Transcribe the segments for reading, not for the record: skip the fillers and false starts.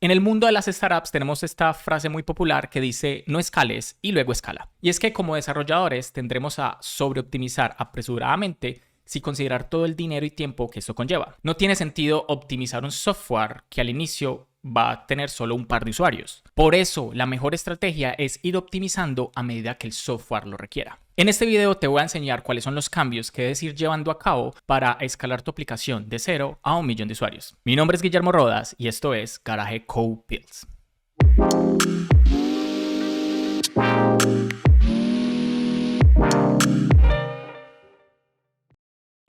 En el mundo de las startups tenemos esta frase muy popular que dice no escales y luego escala. Y es que como desarrolladores tendremos a sobreoptimizar apresuradamente sin considerar todo el dinero y tiempo que esto conlleva. No tiene sentido optimizar un software que al inicio va a tener solo un par de usuarios. Por eso, la mejor estrategia es ir optimizando a medida que el software lo requiera. En este video te voy a enseñar cuáles son los cambios que debes ir llevando a cabo para escalar tu aplicación de 0 a 1 millón de usuarios. Mi nombre es Guillermo Rodas y esto es Garage Code Builds.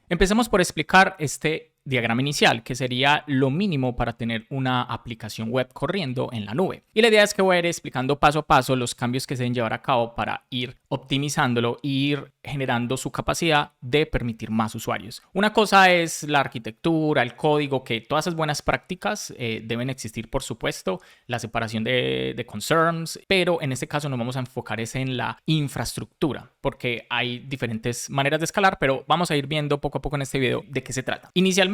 Empecemos por explicar este diagrama inicial, que sería lo mínimo para tener una aplicación web corriendo en la nube. Y la idea es que voy a ir explicando paso a paso los cambios que se deben llevar a cabo para ir optimizándolo e ir generando su capacidad de permitir más usuarios. Una cosa es la arquitectura, el código, que todas esas buenas prácticas deben existir, por supuesto, la separación de concerns, pero en este caso nos vamos a enfocar en la infraestructura, porque hay diferentes maneras de escalar, pero vamos a ir viendo poco a poco en este video de qué se trata. Inicialmente,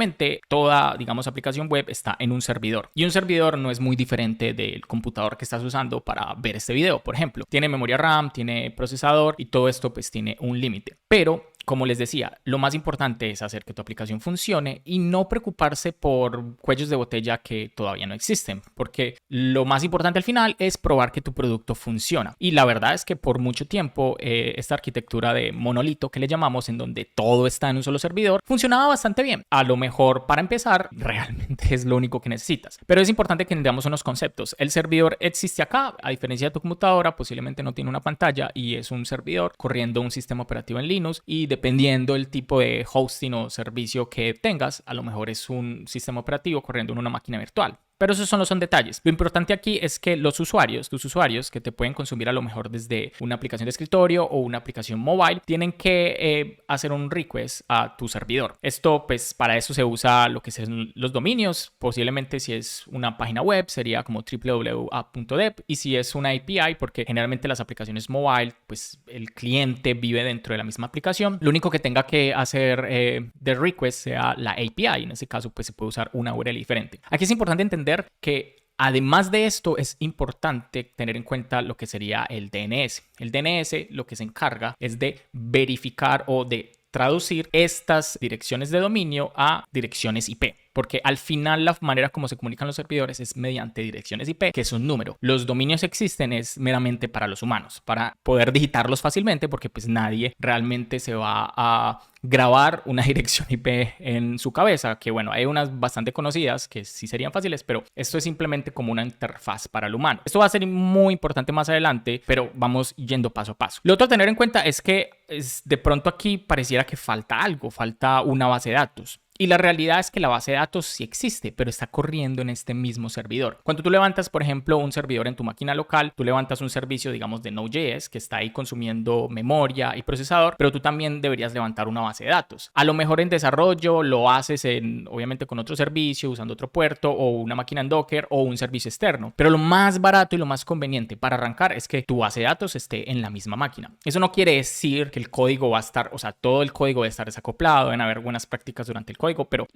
toda, aplicación web está en un servidor. Y un servidor no es muy diferente del computador que estás usando para ver este video, por ejemplo. Tiene memoria RAM, tiene procesador y todo esto pues tiene un límite. Pero como les decía, lo más importante es hacer que tu aplicación funcione y no preocuparse por cuellos de botella que todavía no existen, porque lo más importante al final es probar que tu producto funciona. Y la verdad es que por mucho tiempo esta arquitectura de monolito que le llamamos, en donde todo está en un solo servidor, funcionaba bastante bien. A lo mejor para empezar realmente es lo único que necesitas. Pero es importante que entendamos unos conceptos. El servidor existe acá, a diferencia de tu computadora, posiblemente no tiene una pantalla y es un servidor corriendo un sistema operativo en Linux, y dependiendo del tipo de hosting o servicio que tengas, a lo mejor es un sistema operativo corriendo en una máquina virtual. Pero esos solo son detalles. Lo importante aquí es que los usuarios, tus usuarios que te pueden consumir a lo mejor desde una aplicación de escritorio o una aplicación mobile, tienen que hacer un request a tu servidor. Esto, pues, para eso se usa lo que son los dominios. Posiblemente si es una página web sería como www.app.dev, y si es una API, porque generalmente las aplicaciones mobile, pues el cliente vive dentro de la misma aplicación. Lo único que tenga que hacer de request sea la API. En ese caso, pues se puede usar una URL diferente. Aquí es importante entender que además de esto es importante tener en cuenta lo que sería el DNS. El DNS lo que se encarga es de verificar o de traducir estas direcciones de dominio a direcciones IP. Porque al final la manera como se comunican los servidores es mediante direcciones IP, que es un número. Los dominios existen es meramente para los humanos, para poder digitarlos fácilmente, porque pues nadie realmente se va a grabar una dirección IP en su cabeza, que bueno, hay unas bastante conocidas que sí serían fáciles, pero esto es simplemente como una interfaz para el humano. Esto va a ser muy importante más adelante, pero vamos yendo paso a paso. Lo otro a tener en cuenta es que de pronto aquí pareciera que falta algo, falta una base de datos. Y la realidad es que la base de datos sí existe, pero está corriendo en este mismo servidor. Cuando tú levantas, por ejemplo, un servidor en tu máquina local, tú levantas un servicio, digamos, de Node.js que está ahí consumiendo memoria y procesador, pero tú también deberías levantar una base de datos. A lo mejor en desarrollo lo haces obviamente con otro servicio, usando otro puerto o una máquina en Docker o un servicio externo. Pero lo más barato y lo más conveniente para arrancar es que tu base de datos esté en la misma máquina. Eso no quiere decir que el código va a estar, o sea, todo el código va a estar desacoplado, deben haber buenas prácticas durante el código, pero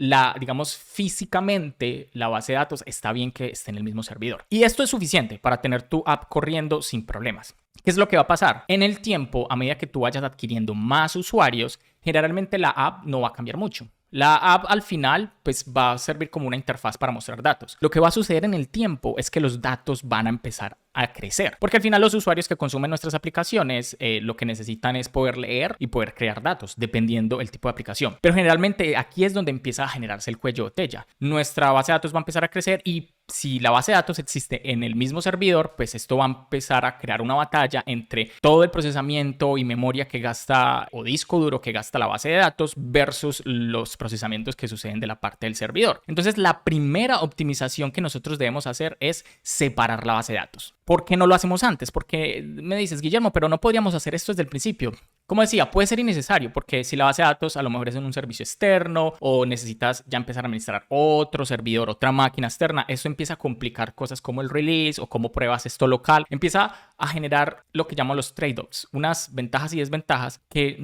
físicamente la base de datos está bien que esté en el mismo servidor. Y esto es suficiente para tener tu app corriendo sin problemas. ¿Qué es lo que va a pasar? En el tiempo, a medida que tú vayas adquiriendo más usuarios, generalmente la app no va a cambiar mucho. La app al final pues va a servir como una interfaz para mostrar datos. Lo que va a suceder en el tiempo es que los datos van a empezar a crecer, porque al final los usuarios que consumen nuestras aplicaciones lo que necesitan es poder leer y poder crear datos dependiendo el tipo de aplicación. Pero generalmente aquí es donde empieza a generarse el cuello de botella. Nuestra base de datos va a empezar a crecer, y si la base de datos existe en el mismo servidor, pues esto va a empezar a crear una batalla entre todo el procesamiento y memoria que gasta, o disco duro que gasta la base de datos, versus los procesamientos que suceden de la parte del servidor. Entonces, la primera optimización que nosotros debemos hacer es separar la base de datos. ¿Por qué no lo hacemos antes? Porque me dices, Guillermo, pero no podríamos hacer esto desde el principio. Como decía, puede ser innecesario porque si la base de datos a lo mejor es en un servicio externo o necesitas ya empezar a administrar otro servidor, otra máquina externa, eso empieza a complicar cosas como el release o cómo pruebas esto local. Empieza a generar lo que llamo los trade-offs, unas ventajas y desventajas que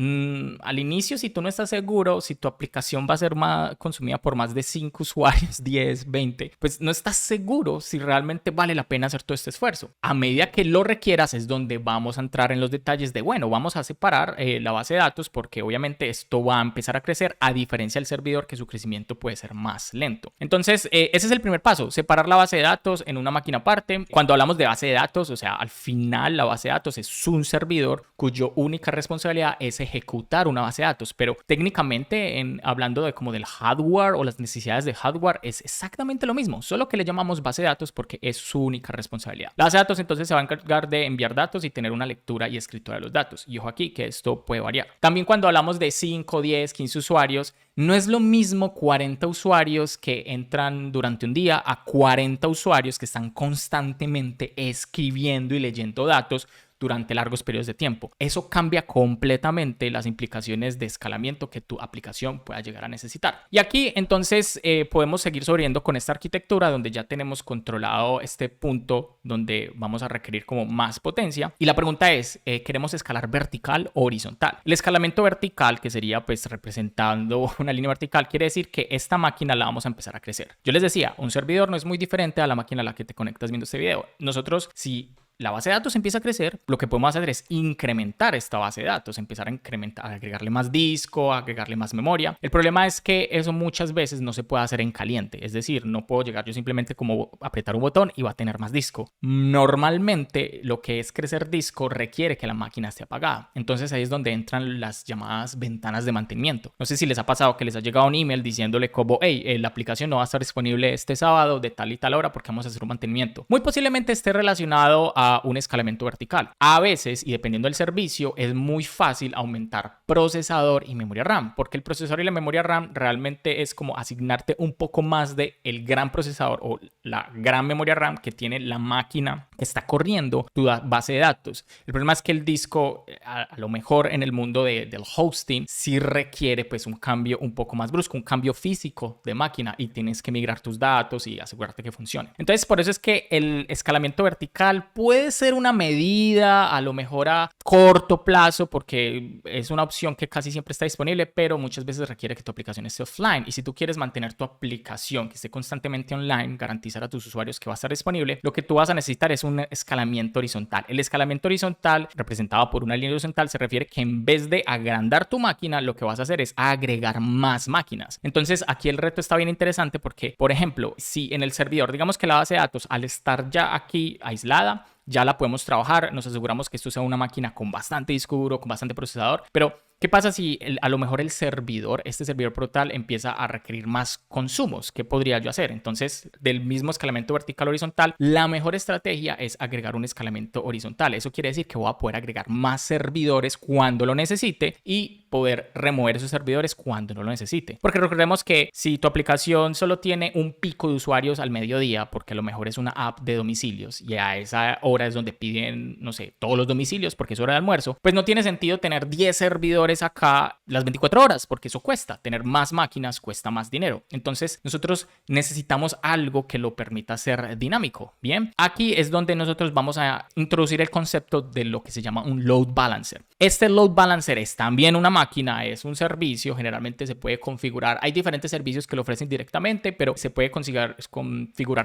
al inicio, si tú no estás seguro, si tu aplicación va a ser consumida por más de 5 usuarios, 10, 20, pues no estás seguro si realmente vale la pena hacer todo este esfuerzo. A medida que lo requieras es donde vamos a entrar en los detalles de, bueno, vamos a separar la base de datos porque obviamente esto va a empezar a crecer a diferencia del servidor que su crecimiento puede ser más lento. Entonces, ese es el primer paso, separar la base de datos en una máquina aparte. Cuando hablamos de base de datos, o sea, al final la base de datos es un servidor cuya única responsabilidad es ejecutar una base de datos, pero técnicamente hablando de como del hardware o las necesidades de hardware es exactamente lo mismo, solo que le llamamos base de datos porque es su única responsabilidad. La base de datos entonces se va a encargar de enviar datos y tener una lectura y escritura de los datos. Y ojo aquí que esto puede variar. También cuando hablamos de 5, 10, 15 usuarios, no es lo mismo 40 usuarios que entran durante un día a 40 usuarios que están constantemente escribiendo y leyendo datos durante largos periodos de tiempo. Eso cambia completamente las implicaciones de escalamiento que tu aplicación pueda llegar a necesitar. Y aquí entonces podemos seguir sobreviviendo con esta arquitectura donde ya tenemos controlado este punto donde vamos a requerir como más potencia. Y la pregunta es, ¿queremos escalar vertical o horizontal? El escalamiento vertical, que sería pues representando una línea vertical, quiere decir que esta máquina la vamos a empezar a crecer. Yo les decía, un servidor no es muy diferente a la máquina a la que te conectas viendo este video. Nosotros, si la base de datos empieza a crecer, lo que podemos hacer es incrementar esta base de datos, empezar a incrementar, agregarle más disco, agregarle más memoria. El problema es que eso muchas veces no se puede hacer en caliente, es decir, no puedo llegar yo simplemente como apretar un botón y va a tener más disco. Normalmente lo que es crecer disco requiere que la máquina esté apagada. Entonces ahí es donde entran las llamadas ventanas de mantenimiento. No sé si les ha pasado que les ha llegado un email diciéndole como, hey, la aplicación no va a estar disponible este sábado de tal y tal hora porque vamos a hacer un mantenimiento. Muy posiblemente esté relacionado a un escalamiento vertical. A veces, y dependiendo del servicio, es muy fácil aumentar procesador y memoria RAM, porque el procesador y la memoria RAM realmente es como asignarte un poco más de el gran procesador o la gran memoria RAM que tiene la máquina que está corriendo tu base de datos. El problema es que el disco, a lo mejor en el mundo del hosting, sí requiere pues un cambio un poco más brusco, un cambio físico de máquina y tienes que migrar tus datos y asegurarte que funcione. Entonces, por eso es que el escalamiento vertical puede ser una medida a lo mejor a corto plazo porque es una opción que casi siempre está disponible, pero muchas veces requiere que tu aplicación esté offline. Y si tú quieres mantener tu aplicación que esté constantemente online, garantizar a tus usuarios que va a estar disponible, lo que tú vas a necesitar es un escalamiento horizontal. El escalamiento horizontal, representado por una línea horizontal, se refiere que en vez de agrandar tu máquina, lo que vas a hacer es agregar más máquinas. Entonces aquí el reto está bien interesante porque, por ejemplo, si en el servidor, digamos que la base de datos al estar ya aquí aislada, ya la podemos trabajar, nos aseguramos que esto sea una máquina con bastante disco duro, con bastante procesador, pero ¿qué pasa si a lo mejor este servidor portal empieza a requerir más consumos? ¿Qué podría yo hacer? Entonces, del mismo escalamiento vertical horizontal, la mejor estrategia es agregar un escalamiento horizontal. Eso quiere decir que voy a poder agregar más servidores cuando lo necesite y poder remover esos servidores cuando no lo necesite. Porque recordemos que si tu aplicación solo tiene un pico de usuarios al mediodía, porque a lo mejor es una app de domicilios y a esa hora es donde piden, no sé, todos los domicilios porque es hora de almuerzo, pues no tiene sentido tener 10 servidores acá las 24 horas porque eso cuesta. Tener más máquinas cuesta más dinero. Entonces nosotros necesitamos algo que lo permita ser dinámico. Bien, aquí es donde nosotros vamos a introducir el concepto de lo que se llama un load balancer. Este load balancer es también una máquina, es un servicio, generalmente se puede configurar. Hay diferentes servicios que lo ofrecen directamente, pero se puede configurar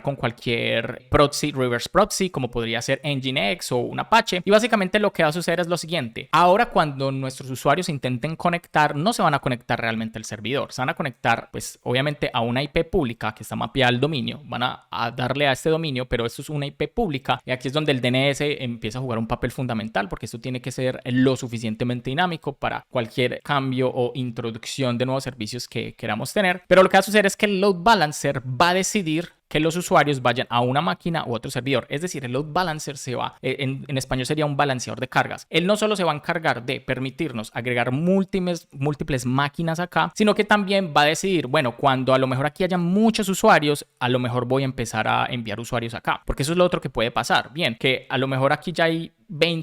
con cualquier proxy, reverse proxy, como podría ser Nginx o un Apache. Y básicamente lo que va a suceder es lo siguiente. Ahora cuando nuestros usuarios intenten conectar, no se van a conectar realmente al servidor, se van a conectar pues obviamente a una IP pública que está mapeada al dominio, van a darle a este dominio, pero esto es una IP pública y aquí es donde el DNS empieza a jugar un papel fundamental porque esto tiene que ser lo suficientemente dinámico para cualquier cambio o introducción de nuevos servicios que queramos tener. Pero lo que va a suceder es que el load balancer va a decidir que los usuarios vayan a una máquina u otro servidor. Es decir, el load balancer se va, en español sería un balanceador de cargas. Él no solo se va a encargar de permitirnos agregar múltiples máquinas acá, sino que también va a decidir, bueno, cuando a lo mejor aquí haya muchos usuarios, a lo mejor voy a empezar a enviar usuarios acá. Porque eso es lo otro que puede pasar. Bien, que a lo mejor aquí ya hay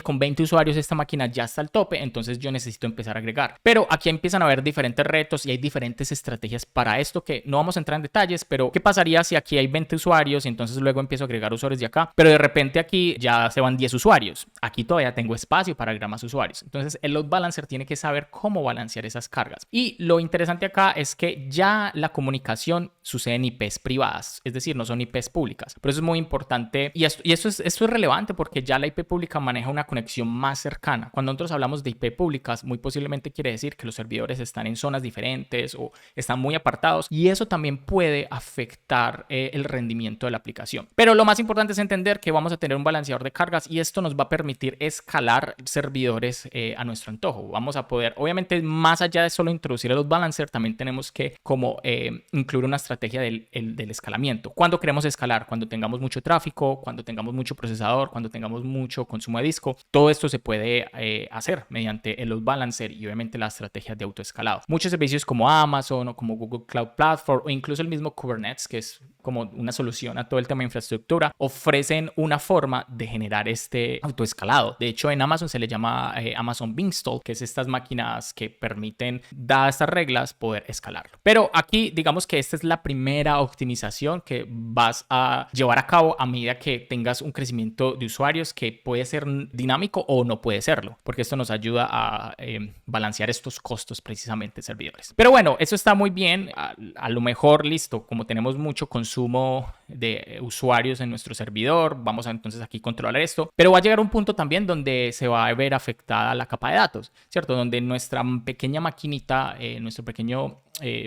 con 20 usuarios esta máquina ya está al tope, entonces yo necesito empezar a agregar. Pero aquí empiezan a haber diferentes retos y hay diferentes estrategias para esto que no vamos a entrar en detalles, pero ¿qué pasaría si aquí hay 20 usuarios y entonces luego empiezo a agregar usuarios de acá, pero de repente aquí ya se van 10 usuarios? Aquí todavía tengo espacio para agregar más usuarios. Entonces el load balancer tiene que saber cómo balancear esas cargas. Y lo interesante acá es que ya la comunicación sucede en IPs privadas, es decir, no son IPs públicas. Por eso es muy importante y esto es relevante porque ya la IP pública maneja una conexión más cercana. Cuando nosotros hablamos de IP públicas, muy posiblemente quiere decir que los servidores están en zonas diferentes o están muy apartados y eso también puede afectar el rendimiento de la aplicación. Pero lo más importante es entender que vamos a tener un balanceador de cargas y esto nos va a permitir escalar servidores a nuestro antojo. Vamos a poder, obviamente, más allá de solo introducir el load balancer, también tenemos que incluir una estrategia del escalamiento. ¿Cuándo queremos escalar? Cuando tengamos mucho tráfico, cuando tengamos mucho procesador, cuando tengamos mucho consumo de disco. Todo esto se puede hacer mediante el load balancer y obviamente las estrategias de autoescalado. Muchos servicios como Amazon o como Google Cloud Platform o incluso el mismo Kubernetes, que es como una solución a todo el tema de infraestructura, ofrecen una forma de generar este autoescalado. De hecho, en Amazon se le llama Amazon Beanstalk, que es estas máquinas que permiten, dadas estas reglas, poder escalarlo. Pero aquí, digamos que esta es la primera optimización que vas a llevar a cabo a medida que tengas un crecimiento de usuarios que puede ser dinámico o no puede serlo, porque esto nos ayuda a balancear estos costos precisamente de servidores. Pero bueno, eso está muy bien. A lo mejor, listo, como tenemos mucho consumo de usuarios en nuestro servidor, vamos a entonces aquí controlar esto, pero va a llegar un punto también donde se va a ver afectada la capa de datos, ¿cierto? Donde nuestra pequeña maquinita, nuestro pequeño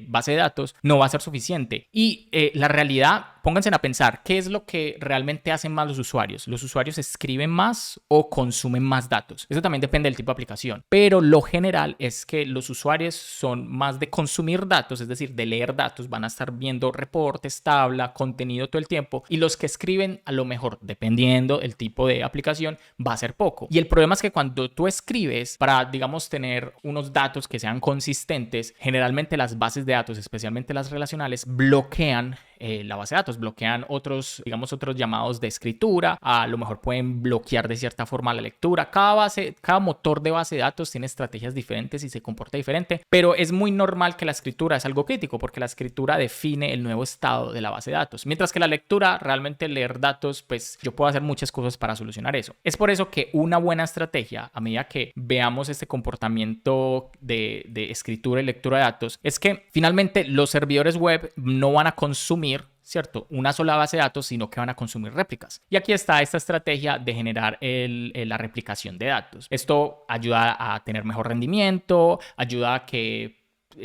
base de datos no va a ser suficiente. Y la realidad, pónganse a pensar, ¿qué es lo que realmente hacen más los usuarios? ¿Los usuarios escriben más o consumen más datos? Eso también depende del tipo de aplicación, pero lo general es que los usuarios son más de consumir datos, es decir, de leer datos, van a estar viendo reportes, tabla, contenido todo el tiempo, y los que escriben, a lo mejor, dependiendo del tipo de aplicación, va a ser poco. Y el problema es que cuando tú escribes para, digamos, tener unos datos que sean consistentes, generalmente las bases de datos, especialmente las relacionales, bloquean la base de datos, bloquean otros, digamos, otros llamados de escritura, a lo mejor pueden bloquear de cierta forma la lectura. Cada motor de base de datos tiene estrategias diferentes y se comporta diferente, pero es muy normal que la escritura es algo crítico porque la escritura define el nuevo estado de la base de datos, mientras que la lectura, realmente leer datos, pues yo puedo hacer muchas cosas para solucionar eso. Es por eso que una buena estrategia, a medida que veamos este comportamiento de escritura y lectura de datos, es que finalmente los servidores web no van a consumir, ¿cierto?, una sola base de datos, sino que van a consumir réplicas. Y aquí está esta estrategia de generar la replicación de datos. Esto ayuda a tener mejor rendimiento, ayuda a que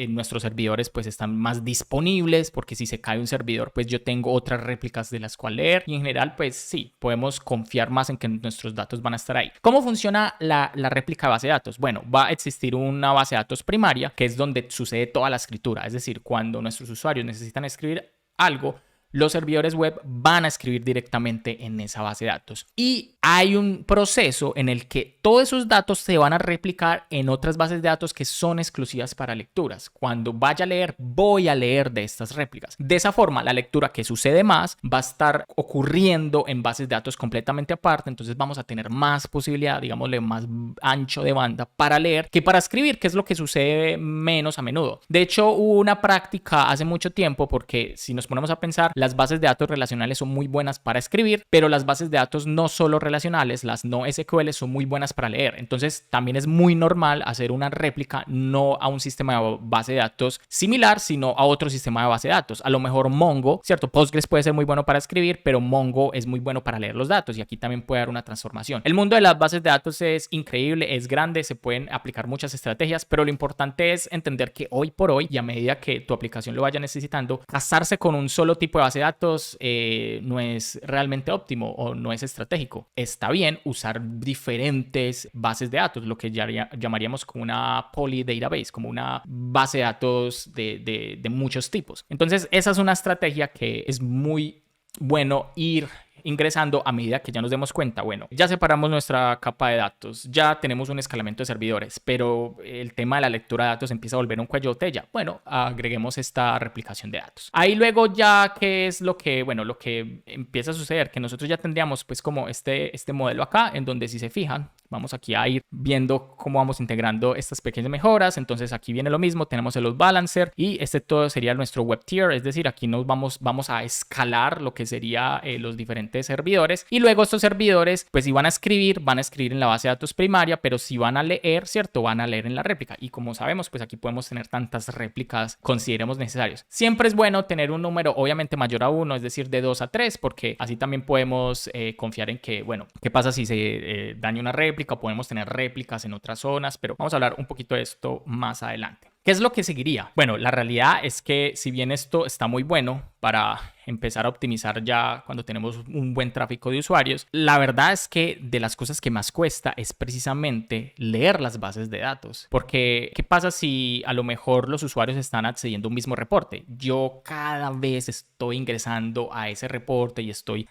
nuestros servidores pues están más disponibles, porque si se cae un servidor pues yo tengo otras réplicas de las cuales leer, y en general pues sí, podemos confiar más en que nuestros datos van a estar ahí. ¿Cómo funciona la réplica de base de datos? Bueno, va a existir una base de datos primaria, que es donde sucede toda la escritura, es decir, cuando nuestros usuarios necesitan escribir algo, los servidores web van a escribir directamente en esa base de datos. Y hay un proceso en el que todos esos datos se van a replicar en otras bases de datos que son exclusivas para lecturas. Cuando vaya a leer, voy a leer de estas réplicas. De esa forma, la lectura que sucede más va a estar ocurriendo en bases de datos completamente aparte. Entonces vamos a tener más posibilidad, digámosle, más ancho de banda para leer que para escribir, que es lo que sucede menos a menudo. De hecho, hubo una práctica hace mucho tiempo, porque si nos ponemos a pensar, las bases de datos relacionales son muy buenas para escribir, pero las bases de datos no solo relacionales, las no SQL, son muy buenas para leer. Entonces también es muy normal hacer una réplica no a un sistema de base de datos similar, sino a otro sistema de base de datos. A lo mejor Mongo, ¿cierto? Postgres puede ser muy bueno para escribir, pero Mongo es muy bueno para leer los datos, y aquí también puede haber una transformación. El mundo de las bases de datos es increíble, es grande, se pueden aplicar muchas estrategias, pero lo importante es entender que hoy por hoy, y a medida que tu aplicación lo vaya necesitando, casarse con un solo tipo de base de datos no es realmente óptimo o no es estratégico. Está bien usar diferentes bases de datos, lo que ya llamaríamos como una poly database, como una base de datos de muchos tipos. Entonces esa es una estrategia que es muy bueno ir ingresando a medida que ya nos demos cuenta, bueno, ya separamos nuestra capa de datos, ya tenemos un escalamiento de servidores, pero el tema de la lectura de datos empieza a volver un cuello de botella. Bueno, agreguemos esta replicación de datos. Ahí luego ya, ¿qué es lo que, bueno, lo que empieza a suceder? Que nosotros ya tendríamos pues como este modelo acá, en donde si se fijan, vamos aquí a ir viendo cómo vamos integrando estas pequeñas mejoras. Entonces aquí viene lo mismo, tenemos el load balancer y este todo sería nuestro web tier, es decir, aquí nos vamos a escalar lo que sería los diferentes servidores, y luego estos servidores pues si van a escribir en la base de datos primaria, pero si van a leer, ¿cierto? Van a leer en la réplica, y como sabemos pues aquí podemos tener tantas réplicas consideremos necesarios. Siempre es bueno tener un número obviamente mayor a 1, es decir, de 2 a 3, porque así también podemos confiar en que, bueno, ¿qué pasa si se daña una réplica? Podemos tener réplicas en otras zonas, pero vamos a hablar un poquito de esto más adelante. ¿Qué es lo que seguiría? Bueno, la realidad es que si bien esto está muy bueno para empezar a optimizar ya cuando tenemos un buen tráfico de usuarios, la verdad es que de las cosas que más cuesta es precisamente leer las bases de datos. Porque, ¿qué pasa si a lo mejor los usuarios están accediendo a un mismo reporte? Yo cada vez estoy ingresando a ese reporte y estoy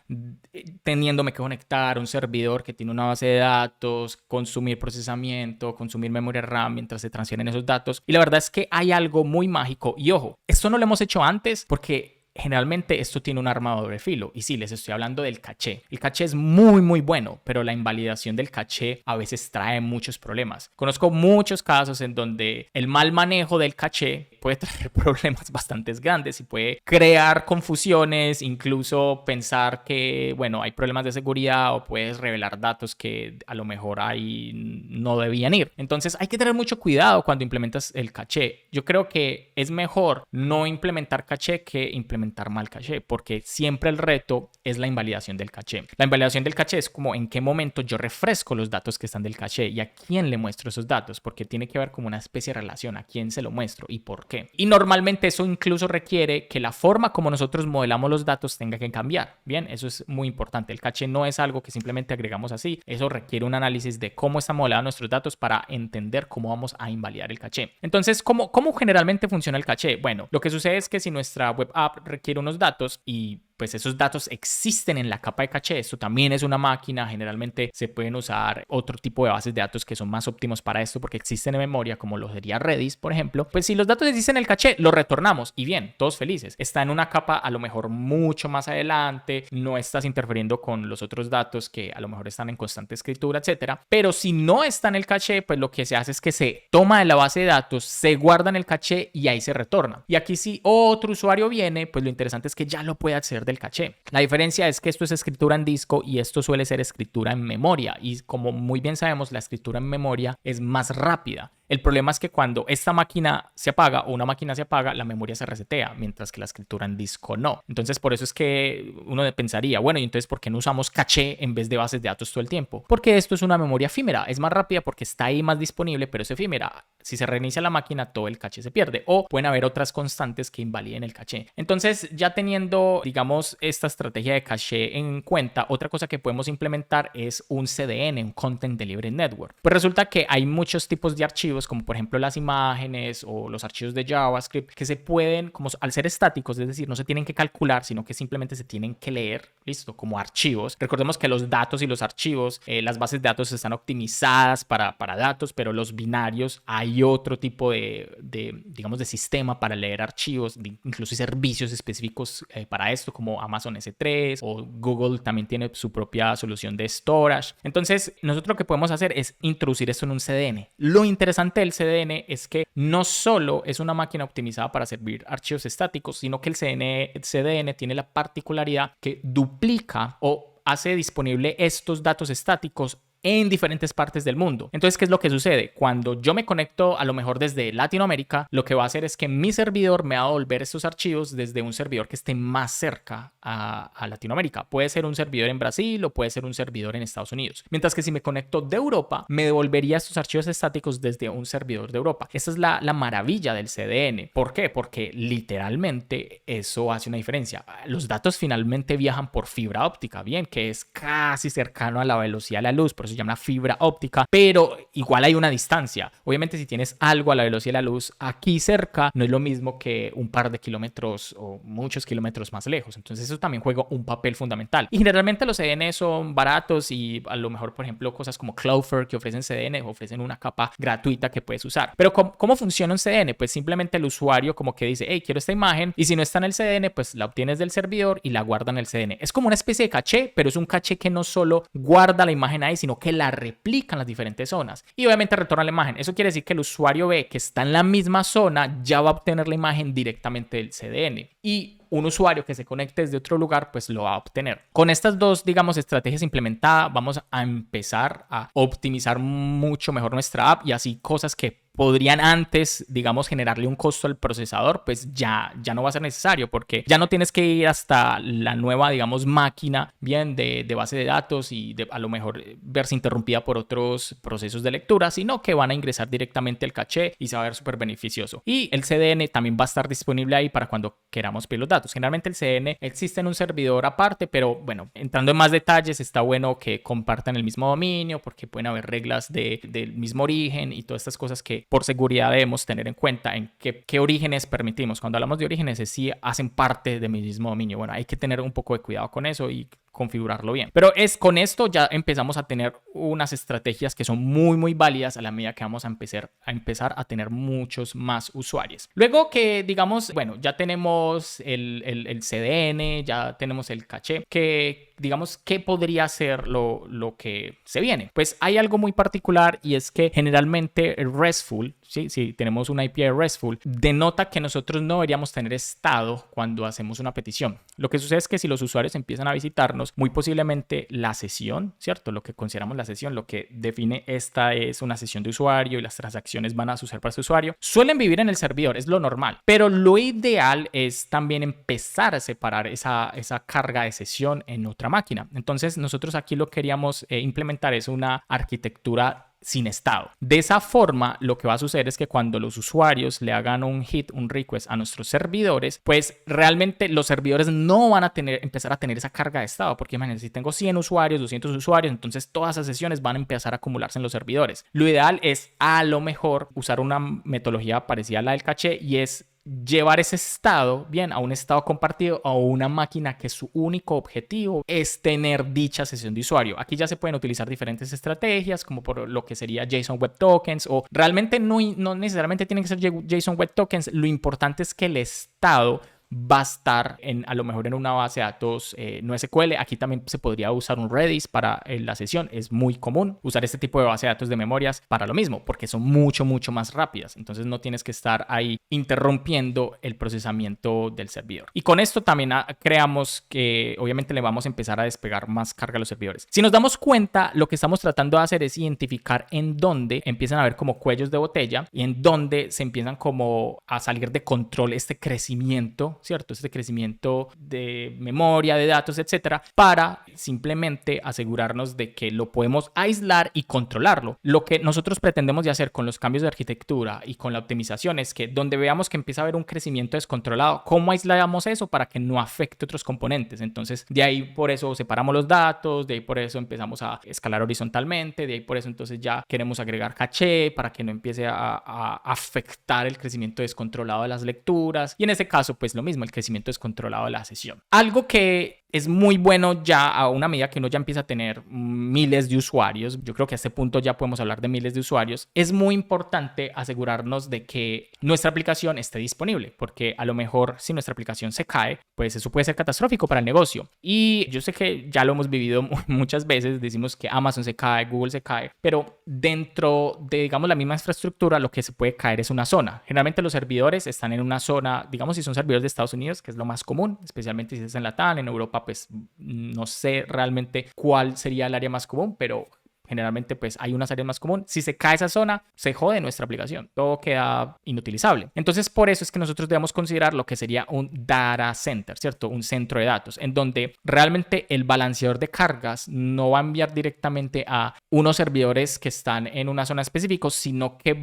teniéndome que conectar a un servidor que tiene una base de datos, consumir procesamiento, consumir memoria RAM mientras se transfieren esos datos. Y la verdad es que hay algo muy mágico. Y ojo, esto no lo hemos hecho antes porque generalmente esto tiene un arma de doble filo. Y sí, les estoy hablando del caché. El caché es muy bueno, pero la invalidación del caché a veces trae muchos problemas. Conozco muchos casos en donde el mal manejo del caché puede traer problemas bastante grandes y puede crear confusiones, incluso pensar que, bueno, hay problemas de seguridad o puedes revelar datos que a lo mejor ahí no debían ir. Entonces hay que tener mucho cuidado cuando implementas el caché. Yo creo que es mejor no implementar caché que implementar mal caché, porque siempre el reto es la invalidación del caché. La invalidación del caché es como en qué momento yo refresco los datos que están del caché y a quién le muestro esos datos, porque tiene que haber como una especie de relación a quién se lo muestro y por qué. Y normalmente eso incluso requiere que la forma como nosotros modelamos los datos tenga que cambiar. Bien, eso es muy importante. El caché no es algo que simplemente agregamos así. Eso requiere un análisis de cómo están modelados nuestros datos para entender cómo vamos a invalidar el caché. Entonces, ¿cómo generalmente funciona el caché? Bueno, lo que sucede es que si nuestra web app requiere unos datos y pues esos datos existen en la capa de caché, esto también es una máquina, generalmente se pueden usar otro tipo de bases de datos que son más óptimos para esto porque existen en memoria, como lo sería Redis, por ejemplo. Pues si los datos existen en el caché, los retornamos y bien, todos felices. Está en una capa a lo mejor mucho más adelante, no estás interfiriendo con los otros datos que a lo mejor están en constante escritura, etcétera. Pero si no está en el caché, pues lo que se hace es que se toma de la base de datos, se guarda en el caché y ahí se retorna. Y aquí si otro usuario viene, pues lo interesante es que ya lo puede acceder del caché. La diferencia es que esto es escritura en disco y esto suele ser escritura en memoria, y como muy bien sabemos, la escritura en memoria es más rápida. El problema es que cuando esta máquina se apaga o una máquina se apaga, la memoria se resetea, mientras que la escritura en disco no. Entonces, por eso es que uno pensaría, bueno, ¿y entonces por qué no usamos caché en vez de bases de datos todo el tiempo? Porque esto es una memoria efímera, es más rápida porque está ahí más disponible, pero es efímera. Si se reinicia la máquina, todo el caché se pierde, o pueden haber otras constantes que invaliden el caché. Entonces, ya teniendo, digamos, esta estrategia de caché en cuenta, otra cosa que podemos implementar es un CDN, un Content Delivery Network. Pues resulta que hay muchos tipos de archivos, como por ejemplo las imágenes o los archivos de JavaScript, que se pueden, como al ser estáticos, es decir, no se tienen que calcular, sino que simplemente se tienen que leer, listo, como archivos. Recordemos que los datos y los archivos, las bases de datos están optimizadas para datos, pero los binarios hay otro tipo digamos, de sistema para leer archivos, incluso hay servicios específicos para esto, como Amazon S3 o Google también tiene su propia solución de storage. Entonces, nosotros lo que podemos hacer es introducir esto en un CDN. Lo interesante del CDN es que no solo es una máquina optimizada para servir archivos estáticos, sino que el CDN tiene la particularidad que duplica o hace disponible estos datos estáticos en diferentes partes del mundo. Entonces, ¿qué es lo que sucede? Cuando yo me conecto a lo mejor desde Latinoamérica, lo que va a hacer es que mi servidor me va a devolver estos archivos desde un servidor que esté más cerca a Latinoamérica. Puede ser un servidor en Brasil o puede ser un servidor en Estados Unidos. Mientras que si me conecto de Europa, me devolvería estos archivos estáticos desde un servidor de Europa. Esa es la maravilla del CDN. ¿Por qué? Porque literalmente eso hace una diferencia. Los datos finalmente viajan por fibra óptica, bien, que es casi cercano a la velocidad de la luz. Por eso se llama fibra óptica, pero igual hay una distancia. Obviamente si tienes algo a la velocidad de la luz aquí cerca, no es lo mismo que un par de kilómetros o muchos kilómetros más lejos. Entonces eso también juega un papel fundamental. Y generalmente los CDN son baratos y a lo mejor, por ejemplo, cosas como Cloudflare que ofrecen CDN, ofrecen una capa gratuita que puedes usar. Pero ¿cómo funciona un CDN? Pues simplemente el usuario como que dice, hey, quiero esta imagen, y si no está en el CDN, pues la obtienes del servidor y la guarda en el CDN. Es como una especie de caché, pero es un caché que no solo guarda la imagen ahí, sino que la replica en las diferentes zonas. Y obviamente retorna la imagen. Eso quiere decir que el usuario ve que está en la misma zona, ya va a obtener la imagen directamente del CDN. Y un usuario que se conecte desde otro lugar, pues lo va a obtener. Con estas dos, digamos, estrategias implementadas, vamos a empezar a optimizar mucho mejor nuestra app, y así cosas que podrían antes, digamos, generarle un costo al procesador, pues ya no va a ser necesario, porque ya no tienes que ir hasta la nueva, digamos, máquina bien de base de datos y a lo mejor verse interrumpida por otros procesos de lectura, sino que van a ingresar directamente al caché y se va a ver súper beneficioso. Y el CDN también va a estar disponible ahí para cuando queramos ver los datos. Generalmente el CDN existe en un servidor aparte, pero bueno, entrando en más detalles, está bueno que compartan el mismo dominio, porque pueden haber reglas del mismo origen y todas estas cosas que por seguridad debemos tener en cuenta en qué orígenes permitimos. Cuando hablamos de orígenes, es si hacen parte de mi mismo dominio. Bueno, hay que tener un poco de cuidado con eso y configurarlo bien. Pero con esto ya empezamos a tener unas estrategias que son muy válidas a la medida que vamos a empezar a tener muchos más usuarios. Luego que, digamos, bueno, ya tenemos el CDN, ya tenemos el caché, que digamos, ¿qué podría ser lo que se viene? Pues hay algo muy particular, y es que generalmente el RESTful, ¿sí? Si tenemos una API RESTful, denota que nosotros no deberíamos tener estado cuando hacemos una petición. Lo que sucede es que si los usuarios empiezan a visitarnos, muy posiblemente la sesión, ¿cierto? Lo que consideramos la sesión, lo que define esta es una sesión de usuario y las transacciones van a suceder para ese usuario, suelen vivir en el servidor, es lo normal. Pero lo ideal es también empezar a separar esa carga de sesión en otra máquina. Entonces nosotros aquí lo que queríamos implementar es una arquitectura sin estado. De esa forma, lo que va a suceder es que cuando los usuarios le hagan un request a nuestros servidores, pues realmente los servidores no van a empezar a tener esa carga de estado, porque imagínense, si tengo 100 usuarios, 200 usuarios, entonces todas esas sesiones van a empezar a acumularse en los servidores. Lo ideal es a lo mejor usar una metodología parecida a la del caché, y es llevar ese estado bien a un estado compartido a una máquina que su único objetivo es tener dicha sesión de usuario. Aquí ya se pueden utilizar diferentes estrategias, como por lo que sería JSON Web Tokens, o realmente no necesariamente tienen que ser JSON Web Tokens. Lo importante es que el estado va a estar a lo mejor en una base de datos no SQL. Aquí también se podría usar un Redis para la sesión. Es muy común usar este tipo de base de datos de memorias para lo mismo, porque son mucho más rápidas. Entonces no tienes que estar ahí interrumpiendo el procesamiento del servidor. Y con esto también creamos que obviamente le vamos a empezar a despegar más carga a los servidores. Si nos damos cuenta, lo que estamos tratando de hacer es identificar en dónde empiezan a haber como cuellos de botella y en dónde se empiezan como a salir de control este crecimiento, ¿cierto? Este crecimiento de memoria, de datos, etcétera, para simplemente asegurarnos de que lo podemos aislar y controlarlo. Lo que nosotros pretendemos de hacer con los cambios de arquitectura y con la optimización es que donde veamos que empieza a haber un crecimiento descontrolado, ¿cómo aislamos eso para que no afecte otros componentes? Entonces, de ahí por eso separamos los datos, de ahí por eso empezamos a escalar horizontalmente, de ahí por eso entonces ya queremos agregar caché para que no empiece a afectar el crecimiento descontrolado de las lecturas. Y en este caso, pues lo mismo, el crecimiento descontrolado de la sesión. Algo que es muy bueno ya a una medida que uno ya empieza a tener miles de usuarios, yo creo que a este punto ya podemos hablar de miles de usuarios, es muy importante asegurarnos de que nuestra aplicación esté disponible, porque a lo mejor si nuestra aplicación se cae, pues eso puede ser catastrófico para el negocio. Y yo sé que ya lo hemos vivido muchas veces, decimos que Amazon se cae, Google se cae, pero dentro de, digamos, la misma infraestructura, lo que se puede caer es una zona. Generalmente los servidores están en una zona, digamos, si son servidores de Estados Unidos, que es lo más común, especialmente si es en LATAM, en Europa, pues no sé realmente cuál sería el área más común, pero generalmente pues hay unas áreas más comunes. Si se cae esa zona, se jode nuestra aplicación, todo queda inutilizable. Entonces por eso es que nosotros debemos considerar lo que sería un data center, ¿cierto? Un centro de datos, en donde realmente el balanceador de cargas no va a enviar directamente a unos servidores que están en una zona específica, sino que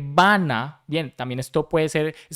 también esto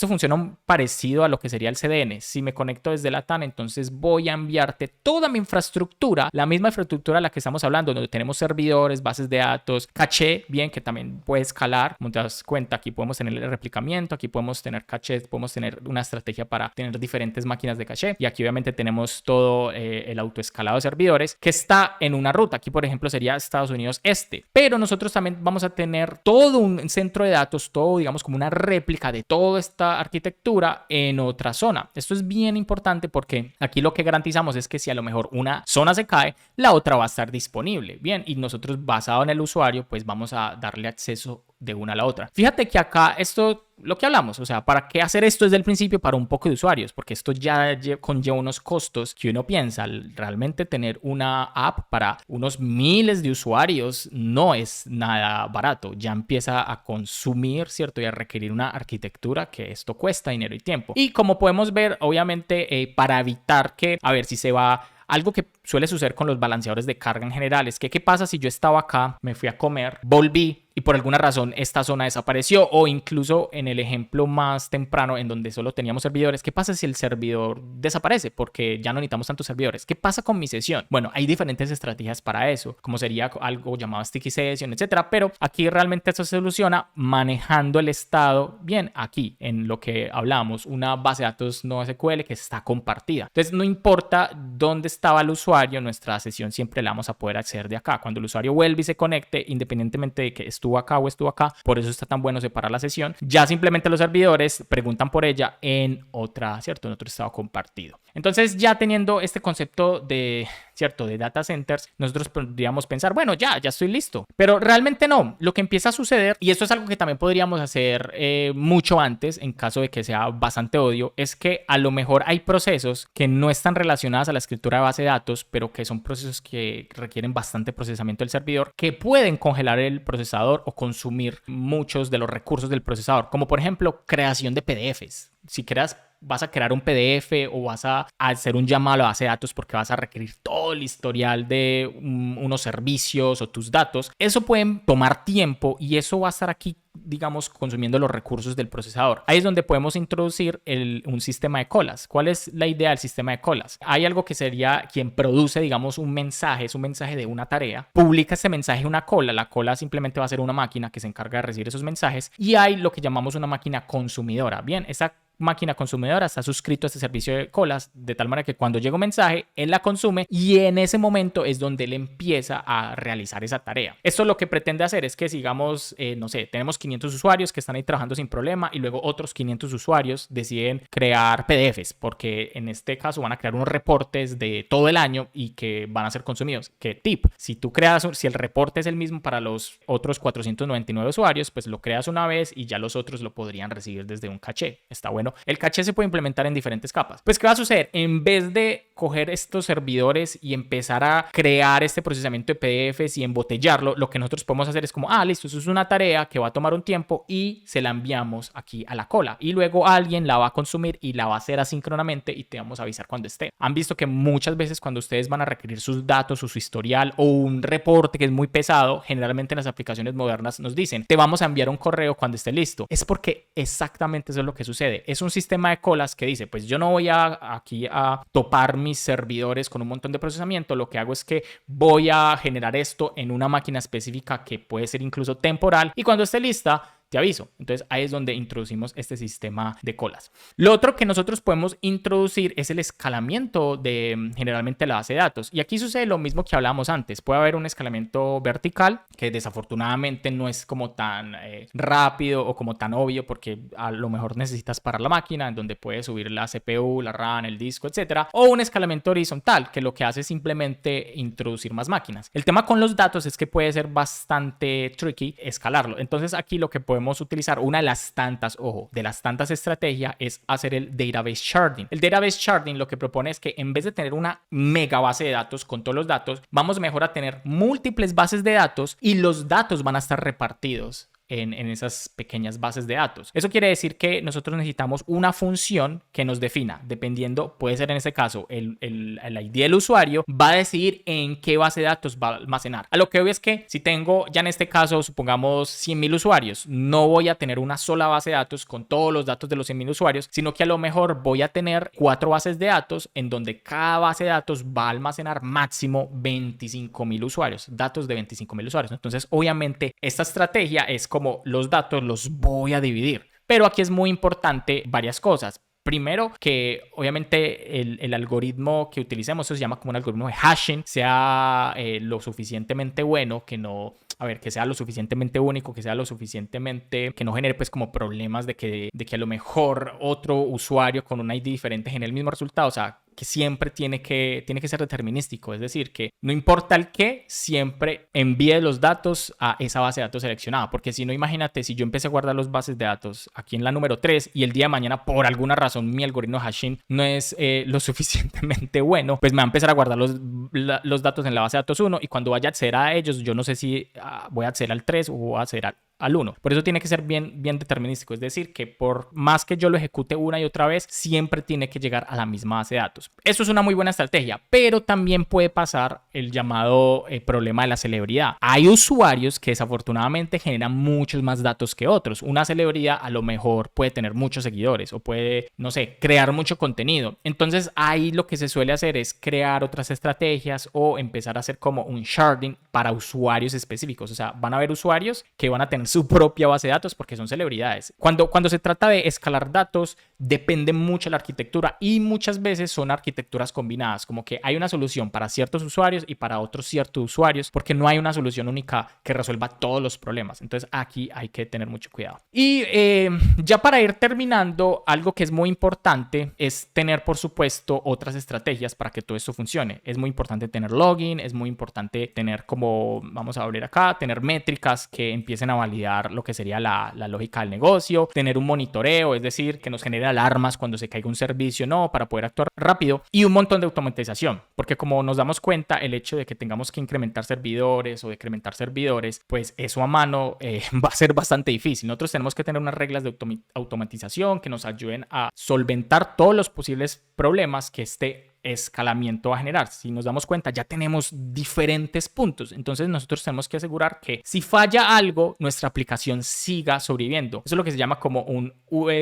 funciona parecido a lo que sería el CDN. Si me conecto desde LATAM, entonces voy a enviarte toda mi infraestructura, la misma infraestructura a la que estamos hablando, donde tenemos servidores, bases de de datos, caché, bien, que también puede escalar. Como te das cuenta, aquí podemos tener el replicamiento, aquí podemos tener caché, podemos tener una estrategia para tener diferentes máquinas de caché, y aquí obviamente tenemos todo el autoescalado de servidores que está en una ruta. Aquí, por ejemplo, sería Estados Unidos Este, pero nosotros también vamos a tener todo un centro de datos, todo, digamos, como una réplica de toda esta arquitectura en otra zona. Esto es bien importante porque aquí lo que garantizamos es que si a lo mejor una zona se cae, la otra va a estar disponible. Bien, y nosotros, basado en el usuario, pues vamos a darle acceso de una a la otra. Fíjate que acá esto, lo que hablamos, o sea, ¿para qué hacer esto desde el principio para un poco de usuarios? Porque esto ya conlleva unos costos que uno piensa, realmente tener una app para unos miles de usuarios no es nada barato, ya empieza a consumir, ¿cierto? Y a requerir una arquitectura que esto cuesta dinero y tiempo. Y como podemos ver, obviamente, para evitar que, a ver si se va... Algo que suele suceder con los balanceadores de carga en general es que ¿qué pasa si yo estaba acá, me fui a comer, volví y por alguna razón esta zona desapareció? O incluso en el ejemplo más temprano en donde solo teníamos servidores, ¿qué pasa si el servidor desaparece porque ya no necesitamos tantos servidores? ¿Qué pasa con mi sesión? Bueno, hay diferentes estrategias para eso, como sería algo llamado sticky session, etcétera, pero aquí realmente esto se soluciona manejando el estado bien aquí en lo que hablamos, una base de datos no SQL que está compartida. Entonces no importa dónde estaba el usuario, nuestra sesión siempre la vamos a poder acceder de acá. Cuando el usuario vuelve y se conecte, independientemente de que estuvo acá o estuvo acá, por eso está tan bueno separar la sesión, ya simplemente los servidores preguntan por ella en otra, ¿cierto? En otro estado compartido. Entonces, ya teniendo este concepto de, ¿cierto?, de data centers, nosotros podríamos pensar, bueno, ya estoy listo. Pero realmente no. Lo que empieza a suceder, y esto es algo que también podríamos hacer mucho antes, en caso de que sea bastante obvio, es que a lo mejor hay procesos que no están relacionados a la escritura de base de datos, pero que son procesos que requieren bastante procesamiento del servidor, que pueden congelar el procesador o consumir muchos de los recursos del procesador, como por ejemplo creación de PDFs. Si vas a crear un PDF o vas a hacer un llamado a la base de datos porque vas a requerir todo el historial de unos servicios o tus datos, eso puede tomar tiempo y eso va a estar aquí, digamos, consumiendo los recursos del procesador. Ahí es donde podemos introducir un sistema de colas. ¿Cuál es la idea del sistema de colas? Hay algo que sería quien produce, digamos, un mensaje, es un mensaje de una tarea, publica ese mensaje en una cola. La cola simplemente va a ser una máquina que se encarga de recibir esos mensajes, y hay lo que llamamos una máquina consumidora. Bien, esa máquina consumidora está suscrito a este servicio de colas, de tal manera que cuando llega un mensaje, él la consume y en ese momento es donde él empieza a realizar esa tarea. Esto lo que pretende hacer es que, sigamos, no sé, tenemos 500 usuarios que están ahí trabajando sin problema y luego otros 500 usuarios deciden crear PDFs porque en este caso van a crear unos reportes de todo el año y que van a ser consumidos. ¿Qué tip? Si el reporte es el mismo para los otros 499 usuarios, pues lo creas una vez y ya los otros lo podrían recibir desde un caché. Está bueno. El caché se puede implementar en diferentes capas. Pues, ¿qué va a suceder? En vez de coger estos servidores y empezar a crear este procesamiento de PDFs y embotellarlo, lo que nosotros podemos hacer es como, listo, eso es una tarea que va a tomar un tiempo y se la enviamos aquí a la cola. Y luego alguien la va a consumir y la va a hacer asíncronamente y te vamos a avisar cuando esté. Han visto que muchas veces cuando ustedes van a requerir sus datos o su historial o un reporte que es muy pesado, generalmente en las aplicaciones modernas nos dicen, te vamos a enviar un correo cuando esté listo. Es porque exactamente eso es lo que sucede. Es un sistema de colas que dice, pues yo no voy aquí a topar mis servidores con un montón de procesamiento, lo que hago es que voy a generar esto en una máquina específica que puede ser incluso temporal y cuando esté lista te aviso. Entonces ahí es donde introducimos este sistema de colas. Lo otro que nosotros podemos introducir es el escalamiento de generalmente la base de datos. Y aquí sucede lo mismo que hablábamos antes. Puede haber un escalamiento vertical que desafortunadamente no es como tan rápido o como tan obvio porque a lo mejor necesitas parar la máquina en donde puedes subir la CPU, la RAM, el disco, etcétera. O un escalamiento horizontal que lo que hace es simplemente introducir más máquinas. El tema con los datos es que puede ser bastante tricky escalarlo. Entonces aquí lo que podemos utilizar, una de las tantas estrategias es hacer el database sharding. El database sharding lo que propone es que en vez de tener una mega base de datos con todos los datos, vamos mejor a tener múltiples bases de datos y los datos van a estar repartidos en esas pequeñas bases de datos. Eso quiere decir que nosotros necesitamos una función que nos defina, dependiendo, puede ser en este caso, el ID del usuario, va a decidir en qué base de datos va a almacenar. A lo que veo es que si tengo ya en este caso, supongamos 100.000 usuarios, no voy a tener una sola base de datos con todos los datos de los 100.000 usuarios, sino que a lo mejor voy a tener 4 bases de datos en donde cada base de datos va a almacenar máximo 25.000 usuarios, datos de 25.000 usuarios. Entonces, obviamente, esta estrategia es como los datos los voy a dividir. Pero aquí es muy importante varias cosas. Primero, que obviamente el algoritmo que utilicemos, eso se llama como un algoritmo de hashing, sea lo suficientemente bueno, que no... A ver, que sea lo suficientemente único, que sea lo suficientemente... que no genere pues como problemas de que a lo mejor otro usuario con un ID diferente genere el mismo resultado. O sea, que siempre tiene que ser determinístico. Es decir, que no importa el qué, siempre envíe los datos a esa base de datos seleccionada. Porque si no, imagínate, si yo empecé a guardar las bases de datos aquí en la número 3 y el día de mañana, por alguna razón, mi algoritmo hashing no es lo suficientemente bueno, pues me va a empezar a guardar los datos en la base de datos 1 y cuando vaya a acceder a ellos, yo no sé si voy a acceder al 3 o voy a acceder al 1. Por eso tiene que ser bien determinístico. Es decir, que por más que yo lo ejecute una y otra vez, siempre tiene que llegar a la misma base de datos. Eso es una muy buena estrategia, pero también puede pasar el llamado problema de la celebridad. Hay usuarios que desafortunadamente generan muchos más datos que otros. Una celebridad a lo mejor puede tener muchos seguidores o puede, no sé, crear mucho contenido. Entonces ahí lo que se suele hacer es crear otras estrategias o empezar a hacer como un sharding para usuarios específicos. O sea, van a haber usuarios que van a tener su propia base de datos porque son celebridades. Cuando se trata de escalar datos, depende mucho de la arquitectura y muchas veces son arquitecturas combinadas, como que hay una solución para ciertos usuarios y para otros ciertos usuarios, porque no hay una solución única que resuelva todos los problemas. Entonces aquí hay que tener mucho cuidado. Y ya para ir terminando, algo que es muy importante es tener, por supuesto, otras estrategias para que todo esto funcione. Es muy importante tener login, es muy importante tener como, vamos a abrir acá, tener métricas que empiecen a validar lo que sería la lógica del negocio, tener un monitoreo, es decir, que nos genere alarmas cuando se caiga un servicio, no, para poder actuar rápido, y un montón de automatización, porque como nos damos cuenta, el hecho de que tengamos que incrementar servidores o decrementar servidores, pues eso a mano va a ser bastante difícil. Nosotros tenemos que tener unas reglas de automatización que nos ayuden a solventar todos los posibles problemas que este escalamiento va a generar. Si nos damos cuenta, ya tenemos diferentes puntos. Entonces nosotros tenemos que asegurar que si falla algo, nuestra aplicación siga sobreviviendo. Eso es lo que se llama como un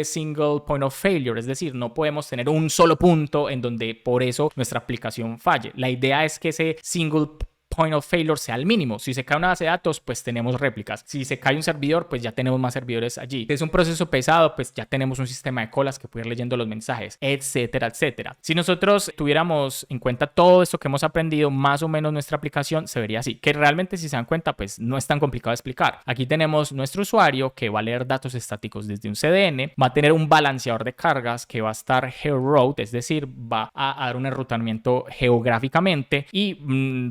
single point of failure. Es decir, no podemos tener un solo punto en donde por eso nuestra aplicación falle. La idea es que ese single point of failure sea el mínimo. Si se cae una base de datos, pues tenemos réplicas. Si se cae un servidor, pues ya tenemos más servidores allí. Si es un proceso pesado, pues ya tenemos un sistema de colas que puede ir leyendo los mensajes, etcétera, etcétera. Si nosotros tuviéramos en cuenta todo esto que hemos aprendido, más o menos nuestra aplicación se vería así, que realmente si se dan cuenta, pues no es tan complicado de explicar. Aquí tenemos nuestro usuario que va a leer datos estáticos desde un CDN, va a tener un balanceador de cargas que va a estar geo-route, es decir, va a dar un enrutamiento geográficamente y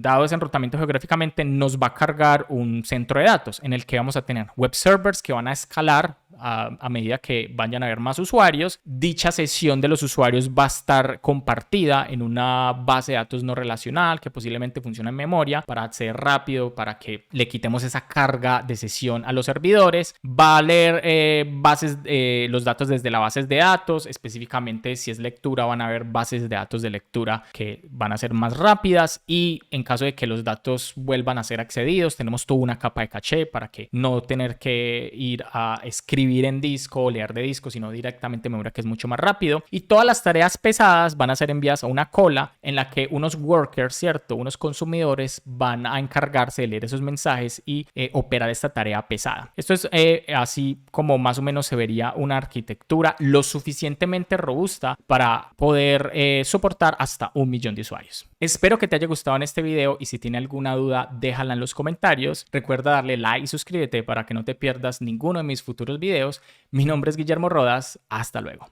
dado ese enrutamiento geográficamente nos va a cargar un centro de datos en el que vamos a tener web servers que van a escalar a medida que vayan a haber más usuarios. Dicha sesión de los usuarios va a estar compartida en una base de datos no relacional que posiblemente funciona en memoria para acceder rápido, para que le quitemos esa carga de sesión a los servidores. Va a leer los datos desde las bases de datos, específicamente si es lectura van a haber bases de datos de lectura que van a ser más rápidas y en caso de que los datos vuelvan a ser accedidos, tenemos toda una capa de caché para que no tener que ir a escribir en disco o leer de disco, sino directamente en memoria, que es mucho más rápido. Y todas las tareas pesadas van a ser enviadas a una cola en la que unos workers, ¿cierto? Unos consumidores van a encargarse de leer esos mensajes y operar esta tarea pesada. Esto es así como más o menos se vería una arquitectura lo suficientemente robusta para poder soportar hasta 1 millón de usuarios. Espero que te haya gustado en este video y si tiene alguna duda déjala en los comentarios. Recuerda darle like y suscríbete para que no te pierdas ninguno de mis futuros videos. Mi nombre es Guillermo Rodas. Hasta luego.